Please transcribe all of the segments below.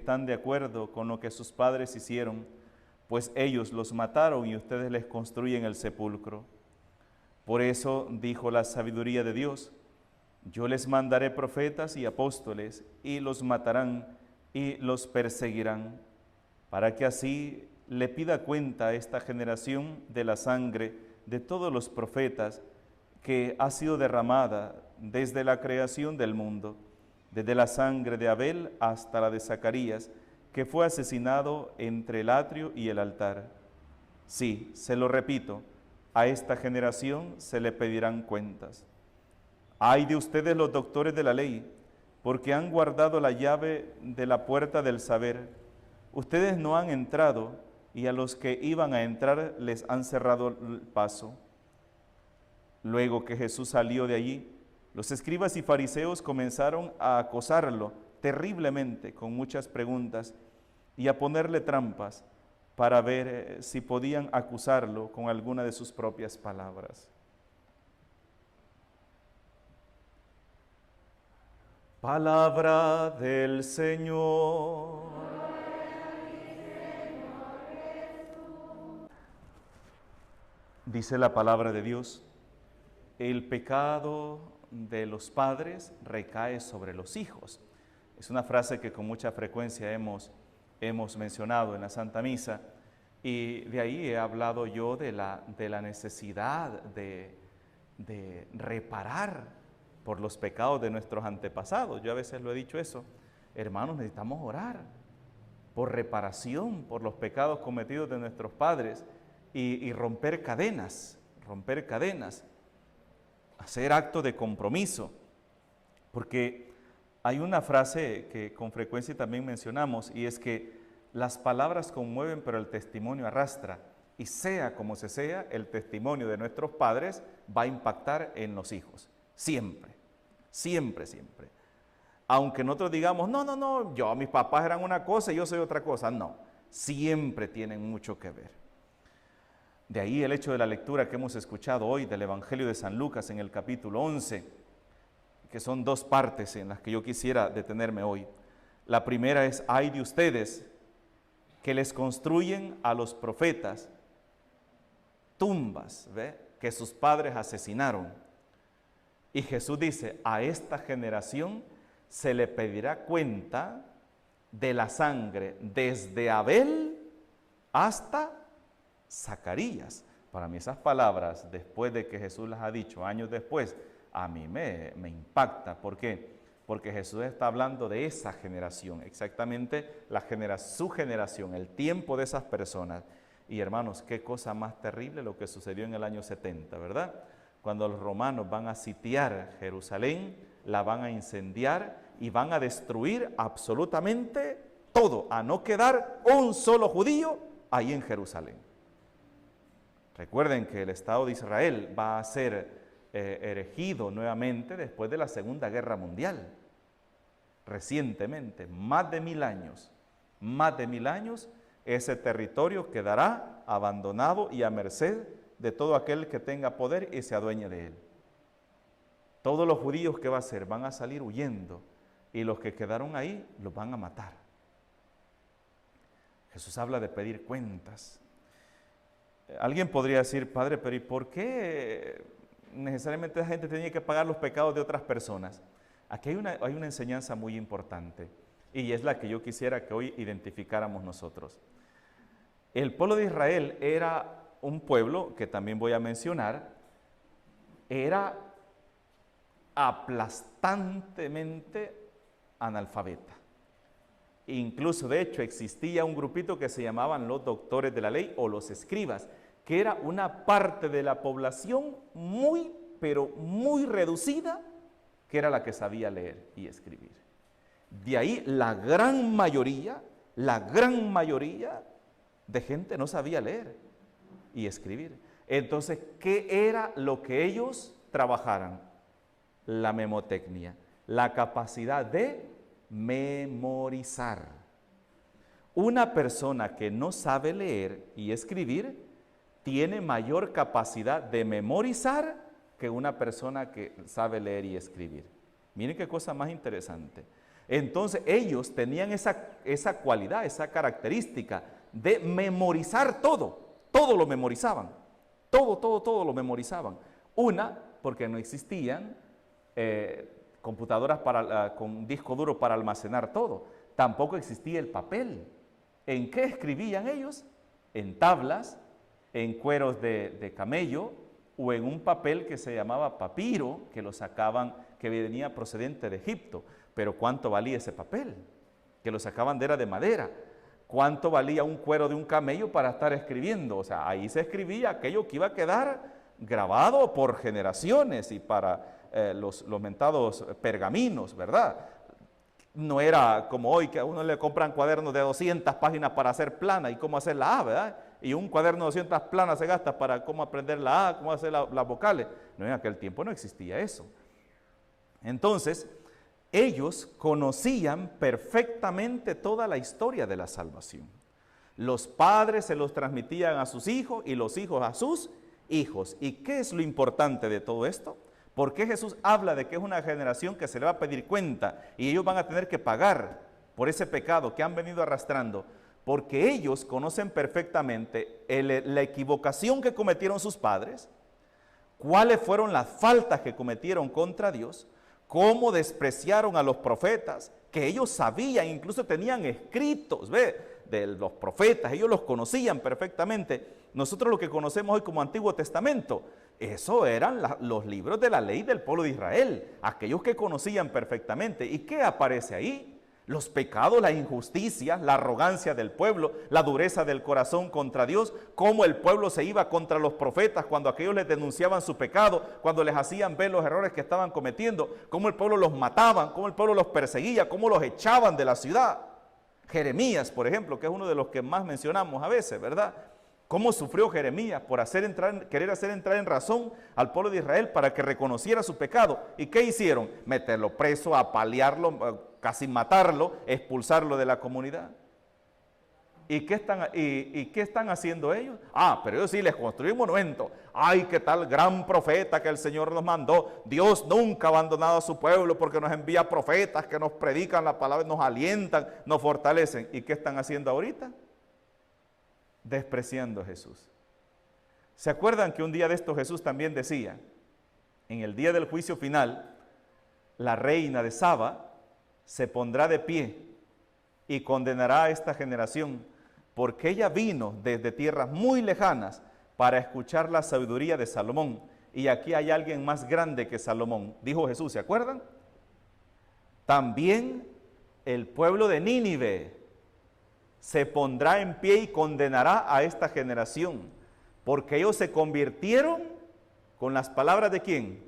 están de acuerdo con lo que sus padres hicieron, pues ellos los mataron y ustedes les construyen el sepulcro. Por eso dijo la sabiduría de Dios: yo les mandaré profetas y apóstoles, y los matarán y los perseguirán, para que así le pida cuenta a esta generación de la sangre de todos los profetas que ha sido derramada desde la creación del mundo, desde la sangre de Abel hasta la de Zacarías, que fue asesinado entre el atrio y el altar. Sí, se lo repito, a esta generación se le pedirán cuentas. Ay de ustedes los doctores de la ley, porque han guardado la llave de la puerta del saber. Ustedes no han entrado, y a los que iban a entrar les han cerrado el paso. Luego que Jesús salió de allí, los escribas y fariseos comenzaron a acosarlo terriblemente con muchas preguntas y a ponerle trampas para ver si podían acusarlo con alguna de sus propias palabras. Palabra del Señor. Dice la palabra de Dios: el pecado de los padres recae sobre los hijos. Es una frase que con mucha frecuencia hemos mencionado en la Santa Misa, y de ahí he hablado yo de la necesidad de reparar por los pecados de nuestros antepasados. Yo a veces lo he dicho eso: hermanos, necesitamos orar por reparación, por los pecados cometidos de nuestros padres, y romper cadenas, hacer acto de compromiso, porque hay una frase que con frecuencia también mencionamos, y es que las palabras conmueven, pero el testimonio arrastra, y sea como se sea, el testimonio de nuestros padres va a impactar en los hijos, siempre. Aunque nosotros digamos, no, mis papás eran una cosa y yo soy otra cosa, no, siempre tienen mucho que ver. De ahí el hecho de la lectura que hemos escuchado hoy del Evangelio de San Lucas en el capítulo 11, que son dos partes en las que yo quisiera detenerme hoy. La primera es: ay de ustedes que les construyen a los profetas tumbas, que sus padres asesinaron. Y Jesús dice: a esta generación se le pedirá cuenta de la sangre desde Abel hasta Zacarías. Para mí esas palabras, después de que Jesús las ha dicho años después, a mí me impacta. ¿Por qué? Porque Jesús está hablando de esa generación, exactamente su generación, el tiempo de esas personas. Y hermanos, qué cosa más terrible lo que sucedió en el año 70, ¿verdad? Cuando los romanos van a sitiar Jerusalén, la van a incendiar y van a destruir absolutamente todo, a no quedar un solo judío ahí en Jerusalén. Recuerden que el Estado de Israel va a ser erigido nuevamente después de la Segunda Guerra Mundial. Recientemente, más de 1000 años, ese territorio quedará abandonado y a merced de todo aquel que tenga poder y se adueñe de él. Todos los judíos, ¿qué va a hacer? Van a salir huyendo, y los que quedaron ahí los van a matar. Jesús habla de pedir cuentas. Alguien podría decir: padre, pero ¿y por qué necesariamente la gente tiene que pagar los pecados de otras personas? Aquí hay una enseñanza muy importante, y es la que yo quisiera que hoy identificáramos nosotros. El pueblo de Israel era un pueblo que también voy a mencionar, era aplastantemente analfabeta. Incluso, de hecho, existía un grupito que se llamaban los doctores de la ley o los escribas, que era una parte de la población muy, pero muy reducida, que era la que sabía leer y escribir. De ahí la gran mayoría de gente no sabía leer y escribir. Entonces, ¿qué era lo que ellos trabajaran? La memotecnia, la capacidad de memorizar. Una persona que no sabe leer y escribir tiene mayor capacidad de memorizar que una persona que sabe leer y escribir. Miren qué cosa más interesante. Entonces ellos tenían esa cualidad, esa característica de memorizar todo. Todo lo memorizaban. Todo lo memorizaban. Una, porque no existían computadoras con disco duro para almacenar todo. Tampoco existía el papel. ¿En qué escribían ellos? En tablas, en cueros de camello o en un papel que se llamaba papiro, que lo sacaban, que venía procedente de Egipto. Pero ¿cuánto valía ese papel? Que lo sacaban de madera. ¿Cuánto valía un cuero de un camello para estar escribiendo? O sea, ahí se escribía aquello que iba a quedar grabado por generaciones y para los mentados pergaminos, ¿verdad? No era como hoy que a uno le compran cuadernos de 200 páginas para hacer plana y cómo hacer la A, ¿verdad? Y un cuaderno de 200 planas se gasta para cómo aprender la A, cómo hacer las vocales. No, en aquel tiempo no existía eso. Entonces, ellos conocían perfectamente toda la historia de la salvación. Los padres se los transmitían a sus hijos y los hijos a sus hijos. ¿Y qué es lo importante de todo esto? ¿Por qué Jesús habla de que es una generación que se le va a pedir cuenta y ellos van a tener que pagar por ese pecado que han venido arrastrando? Porque ellos conocen perfectamente la equivocación que cometieron sus padres, cuáles fueron las faltas que cometieron contra Dios, cómo despreciaron a los profetas, que ellos sabían, incluso tenían escritos, de los profetas, ellos los conocían perfectamente. Nosotros lo que conocemos hoy como Antiguo Testamento, eso eran los libros de la ley del pueblo de Israel, aquellos que conocían perfectamente. ¿Y qué aparece ahí? Los pecados, la injusticia, la arrogancia del pueblo, la dureza del corazón contra Dios, cómo el pueblo se iba contra los profetas cuando aquellos les denunciaban su pecado, cuando les hacían ver los errores que estaban cometiendo, cómo el pueblo los mataban, cómo el pueblo los perseguía, cómo los echaban de la ciudad. Jeremías, por ejemplo, que es uno de los que más mencionamos a veces, ¿verdad? Cómo sufrió Jeremías por querer hacer entrar en razón al pueblo de Israel para que reconociera su pecado. ¿Y qué hicieron? Meterlo preso, apalearlo, casi matarlo, expulsarlo de la comunidad. ¿Y qué están haciendo ellos? Pero ellos sí les construyen un monumento. ¡Ay, qué tal gran profeta que el Señor nos mandó! Dios nunca ha abandonado a su pueblo porque nos envía profetas que nos predican la palabra, nos alientan, nos fortalecen. ¿Y qué están haciendo ahorita? Despreciando a Jesús. ¿Se acuerdan que un día de esto Jesús también decía, en el día del juicio final, la reina de Saba se pondrá de pie y condenará a esta generación, porque ella vino desde tierras muy lejanas para escuchar la sabiduría de Salomón, y aquí hay alguien más grande que Salomón, dijo Jesús, ¿se acuerdan? También el pueblo de Nínive se pondrá en pie y condenará a esta generación, porque ellos se convirtieron con las palabras ¿de quién?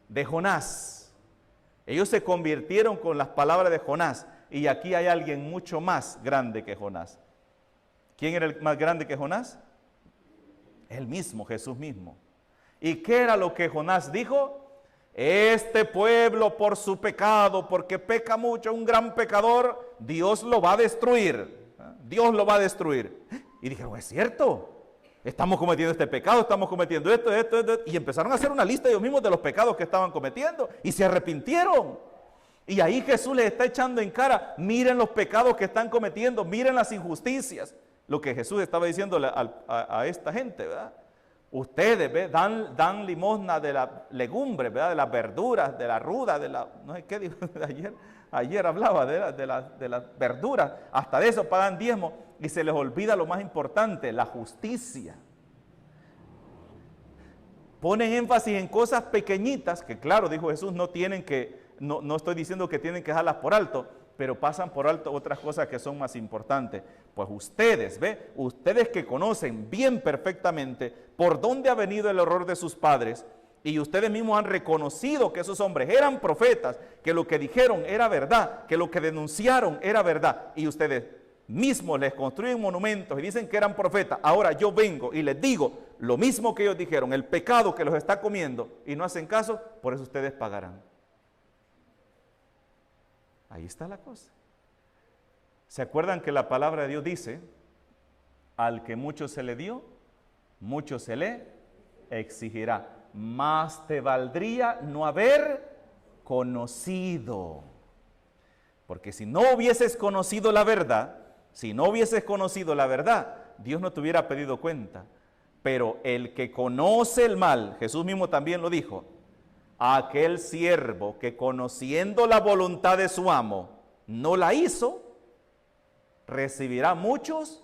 De Jonás. Ellos se convirtieron con las palabras de Jonás, y aquí hay alguien mucho más grande que Jonás. ¿Quién era el más grande que Jonás? Él mismo, Jesús mismo. ¿Y qué era lo que Jonás dijo? Este pueblo por su pecado, porque peca mucho, un gran pecador, Dios lo va a destruir. Dios lo va a destruir. Y dijeron, es cierto, estamos cometiendo este pecado, estamos cometiendo esto. Y empezaron a hacer una lista ellos mismos de los pecados que estaban cometiendo y se arrepintieron. Y ahí Jesús les está echando en cara, miren los pecados que están cometiendo, miren las injusticias. Lo que Jesús estaba diciendo a esta gente, ¿verdad? Ustedes dan limosna de la legumbre, ¿verdad? De las verduras, de la ruda, no sé qué dijo, ayer hablaba de las verduras, hasta de eso pagan diezmo y se les olvida lo más importante, la justicia. Ponen énfasis en cosas pequeñitas que, claro, dijo Jesús, no estoy diciendo que tienen que dejarlas por alto, pero pasan por alto otras cosas que son más importantes. Pues ustedes que conocen bien perfectamente por dónde ha venido el error de sus padres, y ustedes mismos han reconocido que esos hombres eran profetas, que lo que dijeron era verdad, que lo que denunciaron era verdad, y ustedes mismos les construyen monumentos y dicen que eran profetas. Ahora yo vengo y les digo lo mismo que ellos dijeron, el pecado que los está comiendo, y no hacen caso, por eso ustedes pagarán. Ahí está la cosa. ¿Se acuerdan que la palabra de Dios dice, al que mucho se le dio, mucho se le exigirá? Más te valdría no haber conocido. Porque si no hubieses conocido la verdad, Dios no te hubiera pedido cuenta. Pero el que conoce el mal, Jesús mismo también lo dijo, aquel siervo que conociendo la voluntad de su amo no la hizo, recibirá muchos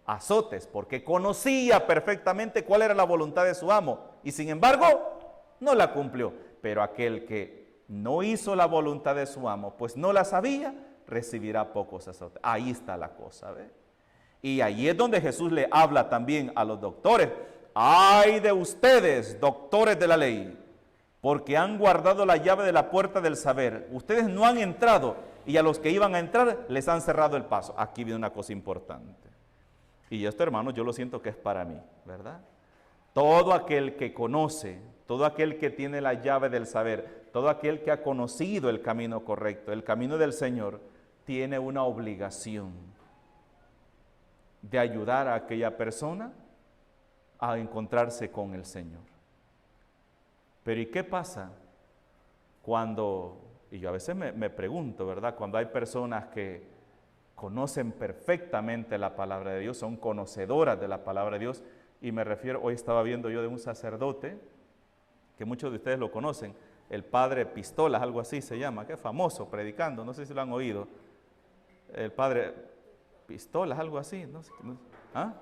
azotes, porque conocía perfectamente cuál era la voluntad de su amo y sin embargo no la cumplió. Pero aquel que no hizo la voluntad de su amo, pues no la sabía, recibirá pocos azotes. Ahí está la cosa, ¿ve? Y ahí es donde Jesús le habla también a los doctores. ¡Ay de ustedes, doctores de la ley! Porque han guardado la llave de la puerta del saber. Ustedes no han entrado y a los que iban a entrar les han cerrado el paso. Aquí viene una cosa importante. Y esto, hermanos, yo lo siento que es para mí, ¿verdad? Todo aquel que conoce, todo aquel que tiene la llave del saber, todo aquel que ha conocido el camino correcto, el camino del Señor, tiene una obligación de ayudar a aquella persona a encontrarse con el Señor. Pero ¿y qué pasa cuando, y yo a veces me pregunto, ¿verdad? Cuando hay personas que conocen perfectamente la palabra de Dios, son conocedoras de la palabra de Dios, y me refiero, hoy estaba viendo yo de un sacerdote, que muchos de ustedes lo conocen, el padre Pistolas, algo así se llama, que es famoso, predicando, no sé si lo han oído, el padre Pistolas, algo así, no sé, ¿ah?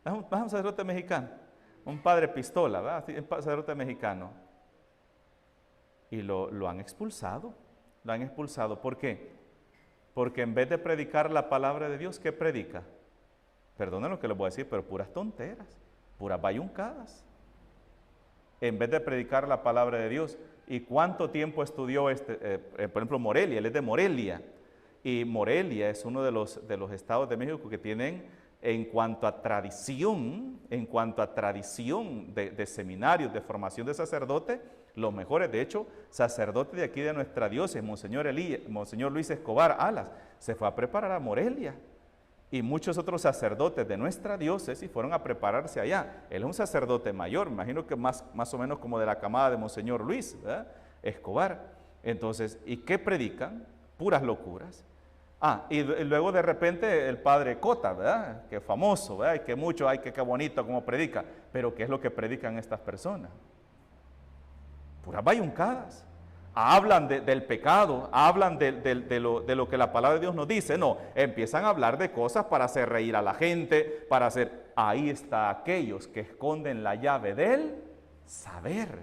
Es un sacerdote mexicano, un padre Pistola, ¿verdad? Un sacerdote mexicano, y lo han expulsado, ¿por qué? Porque en vez de predicar la palabra de Dios, ¿qué predica? Perdonen lo que les voy a decir, pero puras tonteras, puras bayuncadas. En vez de predicar la palabra de Dios. ¿Y cuánto tiempo estudió por ejemplo, Morelia? Él es de Morelia. Y Morelia es uno de los estados de México que tienen, en cuanto a tradición de seminarios, de formación de sacerdote, los mejores. De hecho, sacerdote de aquí de nuestra diócesis, Monseñor Luis Escobar Alas, se fue a preparar a Morelia. Y muchos otros sacerdotes de nuestra diócesis fueron a prepararse allá. Él es un sacerdote mayor, me imagino que más o menos como de la camada de Monseñor Luis, ¿verdad? Escobar. Entonces, ¿y qué predican? Puras locuras. Y luego de repente el padre Cota, ¿verdad? Que famoso, ¿verdad? Y que mucho, ay, qué bonito como predica. Pero ¿qué es lo que predican estas personas? Puras bayuncadas. Hablan del pecado, hablan de lo que la palabra de Dios nos dice. No, empiezan a hablar de cosas para hacer reír a la gente, ahí está aquellos que esconden la llave del saber,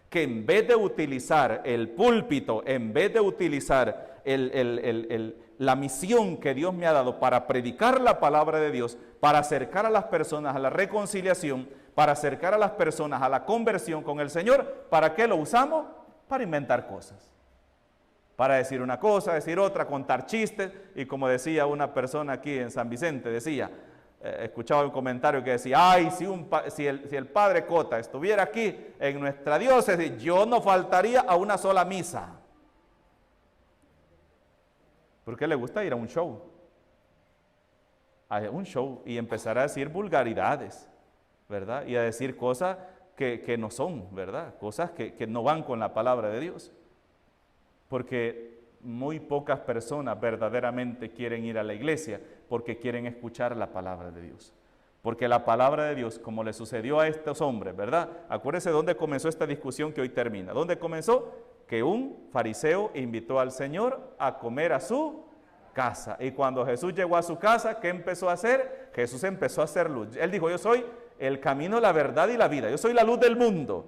que en vez de utilizar el púlpito, en vez de utilizar la misión que Dios me ha dado para predicar la palabra de Dios, para acercar a las personas a la reconciliación, para acercar a las personas a la conversión con el Señor, ¿para qué lo usamos? Para inventar cosas, para decir una cosa, decir otra, contar chistes. Y como decía una persona aquí en San Vicente, decía, escuchaba un comentario que decía, ay, si el padre Cota estuviera aquí en nuestra diócesis, yo no faltaría a una sola misa. Porque le gusta ir a un show y empezar a decir vulgaridades, ¿verdad? Y a decir cosas que no son, ¿verdad? Cosas que no van con la palabra de Dios. Porque muy pocas personas verdaderamente quieren ir a la iglesia porque quieren escuchar la palabra de Dios. Porque la palabra de Dios, como le sucedió a estos hombres, ¿verdad? Acuérdense dónde comenzó esta discusión que hoy termina. ¿Dónde comenzó? Que un fariseo invitó al Señor a comer a su casa. Y cuando Jesús llegó a su casa, ¿qué empezó a hacer? Jesús empezó a hacer luz. Él dijo, yo soy el camino, la verdad y la vida. Yo soy la luz del mundo.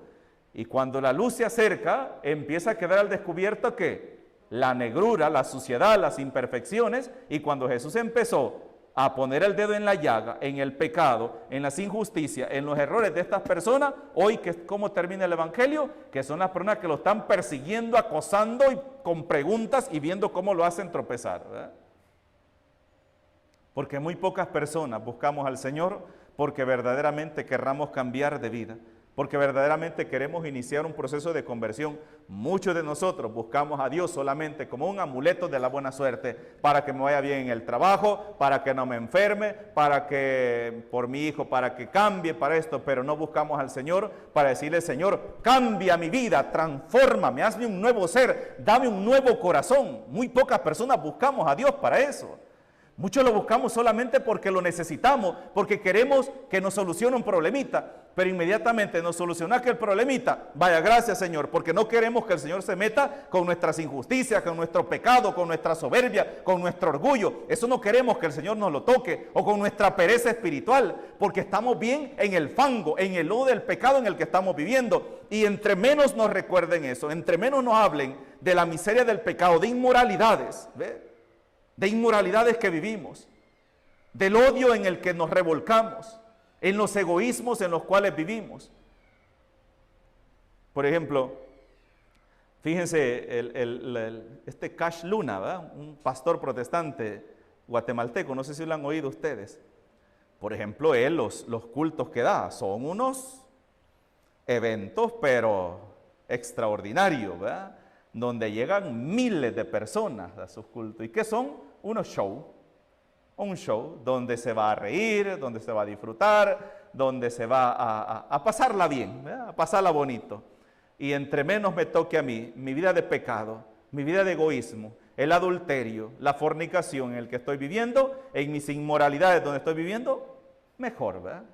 Y cuando la luz se acerca, empieza a quedar al descubierto que la negrura, la suciedad, las imperfecciones. Y cuando Jesús empezó a poner el dedo en la llaga, en el pecado, en las injusticias, en los errores de estas personas, hoy, ¿cómo termina el Evangelio? Que son las personas que lo están persiguiendo, acosando y con preguntas y viendo cómo lo hacen tropezar, ¿verdad? Porque muy pocas personas buscamos al Señor porque verdaderamente querramos cambiar de vida, porque verdaderamente queremos iniciar un proceso de conversión. Muchos de nosotros buscamos a Dios solamente como un amuleto de la buena suerte, para que me vaya bien en el trabajo, para que no me enferme, para que por mi hijo, para que cambie, para esto, pero no buscamos al Señor para decirle: Señor, cambia mi vida, transfórmame, hazme un nuevo ser, dame un nuevo corazón. Muy pocas personas buscamos a Dios para eso. Muchos lo buscamos solamente porque lo necesitamos, porque queremos que nos solucione un problemita, pero inmediatamente nos soluciona aquel problemita, vaya, gracias Señor, porque no queremos que el Señor se meta con nuestras injusticias, con nuestro pecado, con nuestra soberbia, con nuestro orgullo. Eso no queremos que el Señor nos lo toque, o con nuestra pereza espiritual, porque estamos bien en el fango, en el lodo del pecado en el que estamos viviendo. Y entre menos nos recuerden eso, entre menos nos hablen de la miseria del pecado, de inmoralidades, ¿ve?, de inmoralidades que vivimos, del odio en el que nos revolcamos, en los egoísmos en los cuales vivimos. Por ejemplo, fíjense, este Cash Luna, ¿verdad?, un pastor protestante guatemalteco, no sé si lo han oído ustedes. Por ejemplo, él, los cultos que da son unos eventos, pero extraordinarios, ¿verdad?, donde llegan miles de personas a sus cultos. ¿Y qué son? Unos shows. Un show donde se va a reír, donde se va a disfrutar, donde se va a pasarla bien, ¿verdad?, a pasarla bonito. Y entre menos me toque a mí, mi vida de pecado, mi vida de egoísmo, el adulterio, la fornicación en el que estoy viviendo, en mis inmoralidades donde estoy viviendo, mejor, ¿verdad?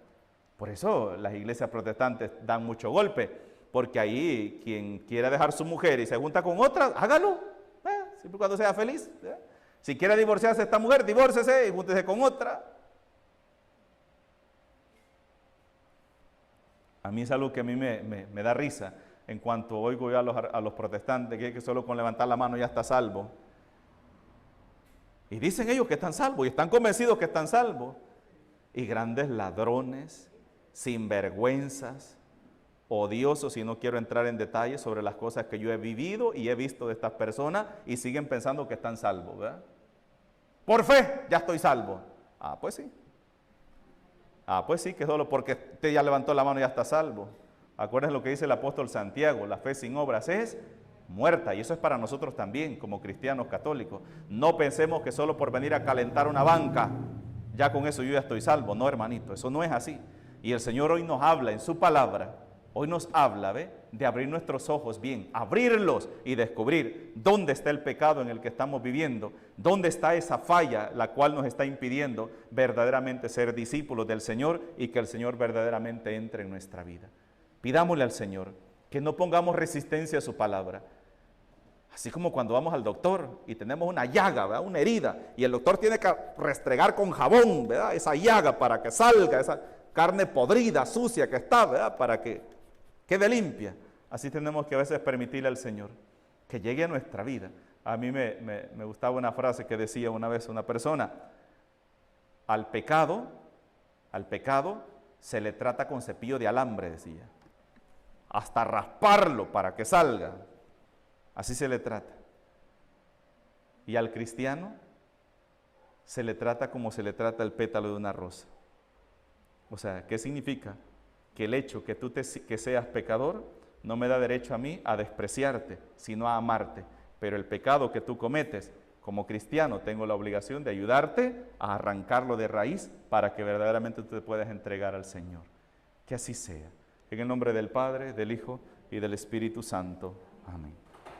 Por eso las iglesias protestantes dan mucho golpe. Porque ahí quien quiera dejar su mujer y se junta con otra, hágalo, siempre y cuando sea feliz. Si quiere divorciarse esta mujer, divórcese y júntese con otra. A mí es algo que a mí me da risa en cuanto oigo yo a los protestantes que solo con levantar la mano ya está salvo. Y dicen ellos que están salvos y están convencidos que están salvos. Y grandes ladrones, sinvergüenzas, odiosos, y no quiero entrar en detalles sobre las cosas que yo he vivido y he visto de estas personas, y siguen pensando que están salvos, ¿verdad? Por fe, ya estoy salvo. Pues sí. Pues sí, que solo porque usted ya levantó la mano ya está salvo. Acuérdense lo que dice el apóstol Santiago: la fe sin obras es muerta, y eso es para nosotros también, como cristianos católicos. No pensemos que solo por venir a calentar una banca, ya con eso yo ya estoy salvo. No, hermanito, eso no es así. Y el Señor hoy nos habla en su palabra. Hoy nos habla, de abrir nuestros ojos bien, abrirlos y descubrir dónde está el pecado en el que estamos viviendo, dónde está esa falla la cual nos está impidiendo verdaderamente ser discípulos del Señor y que el Señor verdaderamente entre en nuestra vida. Pidámosle al Señor que no pongamos resistencia a su palabra. Así como cuando vamos al doctor y tenemos una llaga, ¿verdad?, una herida, y el doctor tiene que restregar con jabón, ¿verdad?, esa llaga para que salga esa carne podrida, sucia que está, ¿verdad?, para que quede limpia. Así tenemos que a veces permitirle al Señor que llegue a nuestra vida. A mí me gustaba una frase que decía una vez una persona: al pecado se le trata con cepillo de alambre, decía, hasta rasparlo para que salga. Así se le trata. Y al cristiano se le trata como se le trata el pétalo de una rosa. O sea, ¿qué significa? Que el hecho que tú que seas pecador no me da derecho a mí a despreciarte, sino a amarte. Pero el pecado que tú cometes como cristiano, tengo la obligación de ayudarte a arrancarlo de raíz para que verdaderamente tú te puedas entregar al Señor. Que así sea. En el nombre del Padre, del Hijo y del Espíritu Santo. Amén.